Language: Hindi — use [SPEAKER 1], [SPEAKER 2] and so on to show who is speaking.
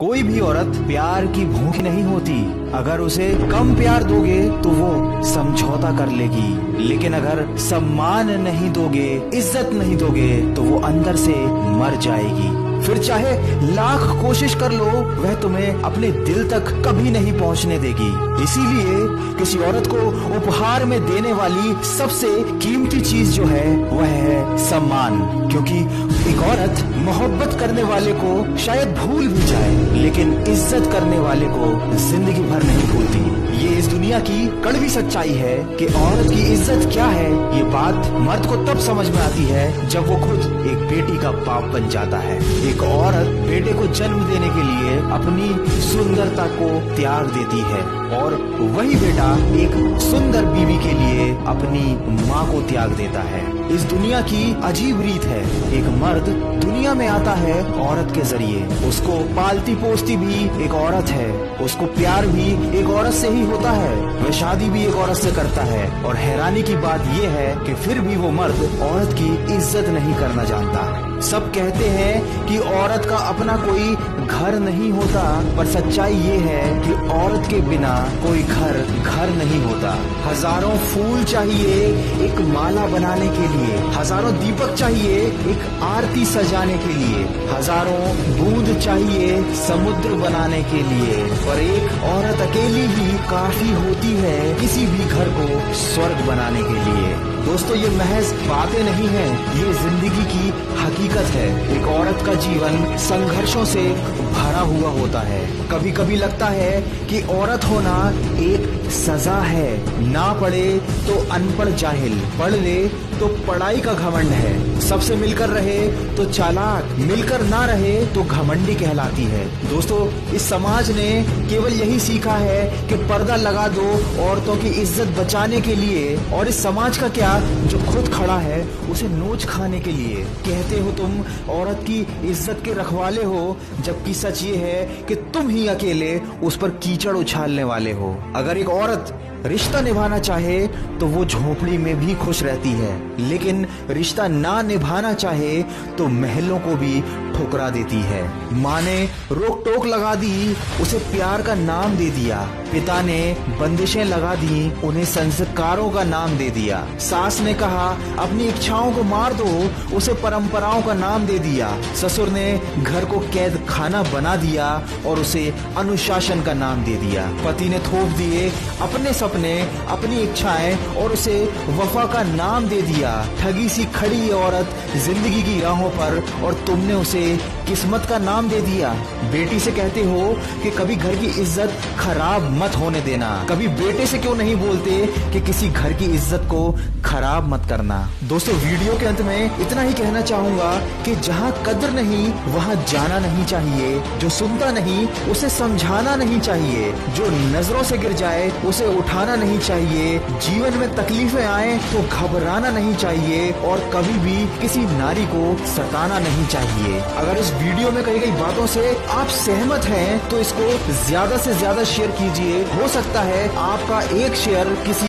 [SPEAKER 1] कोई भी औरत प्यार की भूखी नहीं होती। अगर उसे कम प्यार दोगे तो वो समझौता कर लेगी, लेकिन अगर सम्मान नहीं दोगे, इज्जत नहीं दोगे तो वो अंदर से मर जाएगी। फिर चाहे लाख कोशिश कर लो, वह तुम्हें अपने दिल तक कभी नहीं पहुंचने देगी। इसीलिए किसी औरत को उपहार में देने वाली सबसे कीमती चीज जो है वह है सम्मान। क्योंकि एक औरत मोहब्बत करने वाले को शायद भूल भी जाए, लेकिन इज्जत करने वाले को जिंदगी भर नहीं भूलती। ये इस दुनिया की कड़वी सच्चाई है कि औरत की इज्जत क्या है। ये बात मर्द को तब समझ में आती है जब वो खुद एक बेटी का बाप बन जाता है। एक औरत बेटे को जन्म देने के लिए अपनी सुंदरता को त्याग देती है, और वही बेटा एक सुंदर बीवी के लिए अपनी माँ को त्याग देता है। इस दुनिया की अजीब रीत है, एक मर्द दुनिया में आता है औरत के जरिए। उसको पालती पोसती भी एक औरत है, उसको प्यार भी एक औरत से ही होता है, वह शादी भी एक औरत से करता है। और हैरानी की बात यह है कि फिर भी वो मर्द औरत की इज्जत नहीं करना जानता। सब कहते हैं कि औरत का अपना कोई घर नहीं होता, पर सच्चाई ये है कि औरत के बिना कोई घर घर नहीं होता। हजारों फूल चाहिए एक माला बनाने के लिए, हजारों दीपक चाहिए एक आरती सजाने के लिए, हजारों बूंद चाहिए समुद्र बनाने के लिए, पर एक औरत अकेली ही काफी होती है किसी भी घर को स्वर्ग बनाने के लिए। दोस्तों, ये महज बातें नहीं हैं, ये जिंदगी की हकीकत है। एक औरत का जीवन संघर्षों से भरा हुआ होता है। कभी कभी लगता है कि औरत होना एक सजा है। ना पढ़े तो अनपढ़ जाहिल, पढ़ ले तो पढ़ाई का घमंड है। सबसे मिलकर रहे तो चालाक, मिलकर ना रहे तो घमंडी कहलाती है। दोस्तों, इस समाज ने केवल यही सीखा है कि पर्दा लगा दो औरतों की इज्जत बचाने के लिए, और इस समाज का क्या जो खुद खड़ा है उसे नोच खाने के लिए। कहते हो तुम औरत की इज्जत के रखवाले हो, जबकि सच ये है कि तुम ही अकेले उस पर कीचड़ उछालने वाले हो। अगर एक औरत रिश्ता निभाना चाहे तो वो झोपड़ी में भी खुश रहती है, लेकिन रिश्ता ना निभाना चाहे तो महलों को भी ठुकरा देती है। माँ ने रोक टोक लगा दी, उसे प्यार का नाम दे दिया। पिता ने बंदिशें लगा दी, उन्हें संस्कारों का नाम दे दिया। सास ने कहा अपनी इच्छाओं को मार दो, उसे परंपराओं का नाम दे दिया। ससुर ने घर को कैद खाना बना दिया और उसे अनुशासन का नाम दे दिया। पति ने थोप दिए अपने सपने, अपनी इच्छाएं, और उसे वफा का नाम दे दिया। ठगी सी खड़ी ये औरत जिंदगी की राहों पर, और तुमने उसे किस्मत का नाम दे दिया। बेटी से कहते हो कि कभी घर की इज्जत खराब मत होने देना। कभी बेटे से क्यों नहीं बोलते कि किसी घर की इज्जत को खराब मत करना। दोस्तों, वीडियो के अंत में इतना ही कहना चाहूंगा कि जहाँ कद्र नहीं वहाँ जाना नहीं चाहिए। जो सुनता नहीं उसे समझाना नहीं चाहिए। जो नजरों से गिर जाए उसे उठाना नहीं चाहिए। जीवन में तकलीफें आए तो घबराना नहीं चाहिए, और कभी भी किसी नारी को सताना नहीं चाहिए। अगर इस वीडियो में कही गई बातों से आप सहमत हैं तो इसको ज्यादा से ज्यादा शेयर कीजिए। हो सकता है आपका एक शेयर किसी